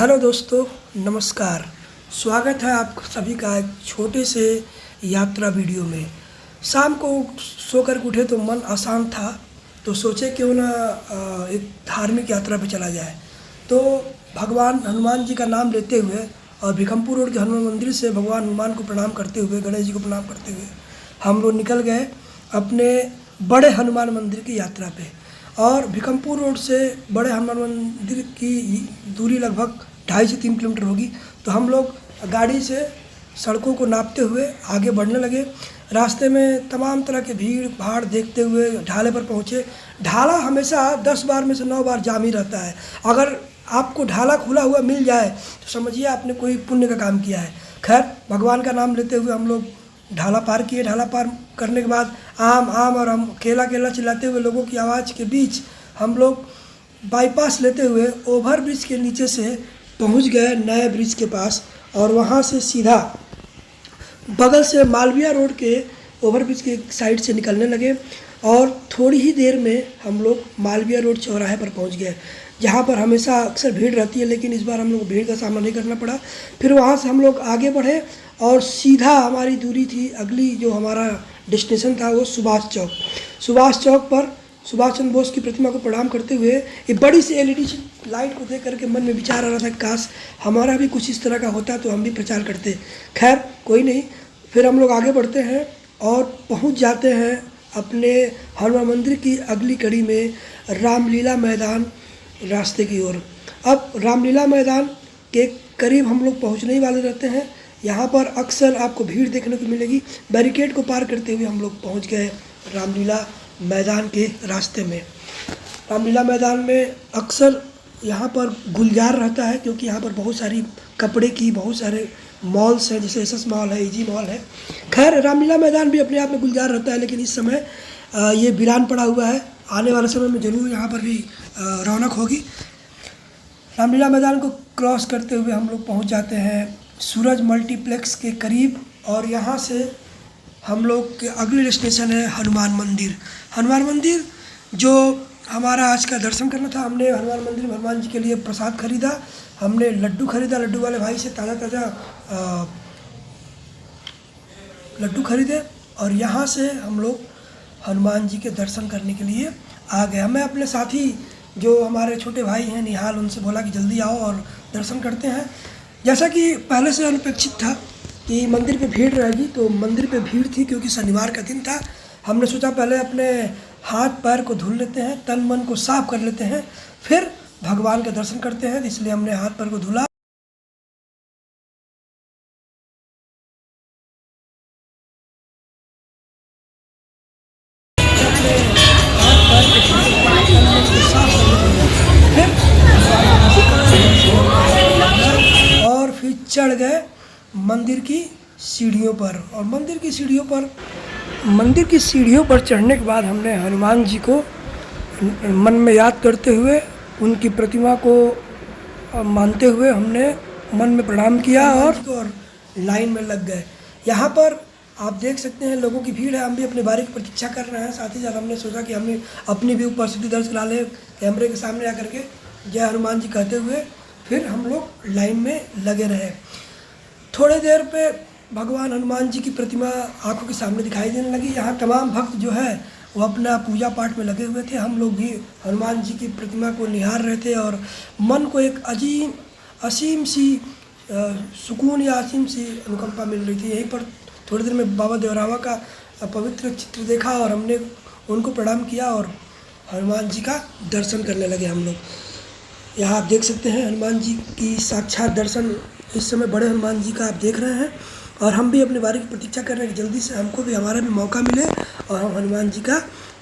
Hello दोस्तों, नमस्कार। स्वागत है आप सभी का एक छोटे से यात्रा वीडियो में। शाम को सोकर उठे तो मन अशांत था, तो सोचे क्यों ना एक धार्मिक यात्रा पे चला जाए। तो भगवान हनुमान जी का नाम लेते हुए और भिखमपुर रोड के हनुमान मंदिर से भगवान हनुमान को प्रणाम करते हुए, गणेश जी को प्रणाम करते हुए हम लोग निकल गए अपने बड़े हनुमान मंदिर की यात्रा पे। और भिखमपुर रोड से बड़े हनुमान मंदिर की दूरी लगभग 2.5 से 3 किलोमीटर होगी। तो हम लोग गाड़ी से सड़कों को नापते हुए आगे बढ़ने लगे। रास्ते में तमाम तरह के भीड़ भाड़ देखते हुए ढाले पर पहुँचे। ढाला हमेशा 10 बार में से 9 बार जाम ही रहता है। अगर आपको ढाला खुला हुआ मिल जाए तो समझिए आपने कोई पुण्य का काम किया है। खैर, भगवान का नाम लेते हुए हम लोग ढाला पार किए। ढाला पार करने के बाद आम और हम केला चिल्लाते हुए लोगों की आवाज़ के बीच हम लोग बाईपास लेते हुए ओवर ब्रिज के नीचे से पहुंच गए नए ब्रिज के पास। और वहां से सीधा बगल से मालवीय रोड के ओवर ब्रिज के साइड से निकलने लगे। और थोड़ी ही देर में हम लोग मालवीय रोड चौराहे पर पहुंच गए, जहां पर हमेशा अक्सर भीड़ रहती है, लेकिन इस बार हम लोग भीड़ का सामना नहीं करना पड़ा। फिर वहां से हम लोग आगे बढ़े और सीधा हमारी दूरी थी, अगली जो हमारा डेस्टिनेशन था वो सुभाष चौक पर सुभाष चंद्र बोस की प्रतिमा को प्रणाम करते हुए एक बड़ी सी LED लाइट को देख करके मन में विचार आ रहा था, काश हमारा भी कुछ इस तरह का होता तो हम भी प्रचार करते। खैर, कोई नहीं। फिर हम लोग आगे बढ़ते हैं और पहुंच जाते हैं अपने हनुमान मंदिर की अगली कड़ी में, रामलीला मैदान रास्ते की ओर। अब रामलीला मैदान के करीब हम लोग पहुंचने ही वाले रहते हैं। यहाँ पर अक्सर आपको भीड़ देखने को मिलेगी। बैरिकेड को पार करते हुए हम लोग पहुँच गए रामलीला मैदान के रास्ते में। रामलीला मैदान में अक्सर यहाँ पर गुलजार रहता है, क्योंकि यहाँ पर बहुत सारी कपड़े की बहुत सारे मॉल्स हैं, जैसे SS मॉल है, EG मॉल है। खैर, रामलीला मैदान भी अपने आप में गुलजार रहता है, लेकिन इस समय ये वीरान पड़ा हुआ है। आने वाले समय में ज़रूर यहाँ पर भी रौनक होगी। रामलीला मैदान को क्रॉस करते हुए हम लोग पहुँच जाते हैं सूरज मल्टीप्लेक्स के करीब। और यहाँ से हम लोग के अगले डेस्टिनेशन है हनुमान मंदिर जो हमारा आज का दर्शन करना था। हमने हनुमान मंदिर में हनुमान जी के लिए प्रसाद खरीदा, हमने लड्डू खरीदा, लड्डू वाले भाई से ताज़ा लड्डू खरीदे। और यहाँ से हम लोग हनुमान जी के दर्शन करने के लिए आ गए। मैं अपने साथी जो हमारे छोटे भाई हैं निहाल, उनसे बोला कि जल्दी आओ और दर्शन करते हैं। जैसा कि पहले से अनपेक्षित था कि मंदिर पे भीड़ रहेगी, तो मंदिर पे भीड़ थी क्योंकि शनिवार का दिन था। हमने सोचा पहले अपने हाथ पैर को धुल लेते हैं, तन मन को साफ कर लेते हैं, फिर भगवान का दर्शन करते हैं। इसलिए हमने हाथ पैर को धुला। और फिर चढ़ गए मंदिर की सीढ़ियों पर। और मंदिर की सीढ़ियों पर चढ़ने के बाद हमने हनुमान जी को मन में याद करते हुए, उनकी प्रतिमा को मानते हुए हमने मन में प्रणाम किया और लाइन में लग गए। यहाँ पर आप देख सकते हैं लोगों की भीड़ है। हम भी अपने बारी की प्रतीक्षा कर रहे हैं। साथ ही साथ हमने सोचा कि हमने अपनी भी उपस्थिति दर्ज करा लें कैमरे के सामने आकर के, जय हनुमान जी कहते हुए। फिर हम लोग लाइन में लगे रहे। थोड़ी देर पे भगवान हनुमान जी की प्रतिमा आंखों के सामने दिखाई देने लगी। यहाँ तमाम भक्त जो है वो अपना पूजा पाठ में लगे हुए थे। हम लोग भी हनुमान जी की प्रतिमा को निहार रहे थे और मन को एक असीम सी सुकून या असीम सी अनुकंपा मिल रही थी। यहीं पर थोड़ी देर में बाबा देवरावा का पवित्र चित्र देखा और हमने उनको प्रणाम किया और हनुमान जी का दर्शन करने लगे हम लोग। यहाँ आप देख सकते हैं हनुमान जी की साक्षात दर्शन इस समय बड़े हनुमान जी का आप देख रहे हैं। और हम भी अपने बारी की प्रतीक्षा कर रहे हैं कि जल्दी से हमको भी हमारा भी मौका मिले और हम हनुमान जी का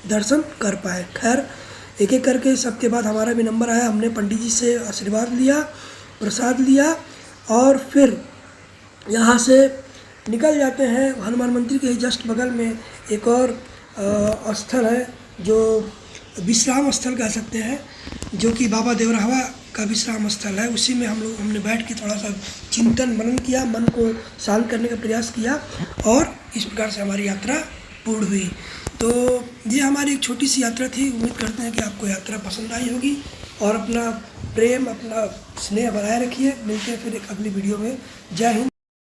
दर्शन कर पाए। खैर, एक एक करके सबके बाद हमारा भी नंबर आया। हमने पंडित जी से आशीर्वाद लिया, प्रसाद लिया और फिर यहाँ से निकल जाते हैं। हनुमान मंदिर के जस्ट बगल में एक और स्थल है जो विश्राम स्थल कह सकते हैं, जो कि बाबा देवरावा का विश्राम स्थल है। उसी में हमने बैठ के थोड़ा सा चिंतन मनन किया, मन को शांत करने का प्रयास किया और इस प्रकार से हमारी यात्रा पूर्ण हुई। तो ये हमारी एक छोटी सी यात्रा थी। उम्मीद करते हैं कि आपको यात्रा पसंद आई होगी और अपना प्रेम, अपना स्नेह बनाए रखिए। मिलते हैं फिर एक अगली वीडियो में। जय हिंद।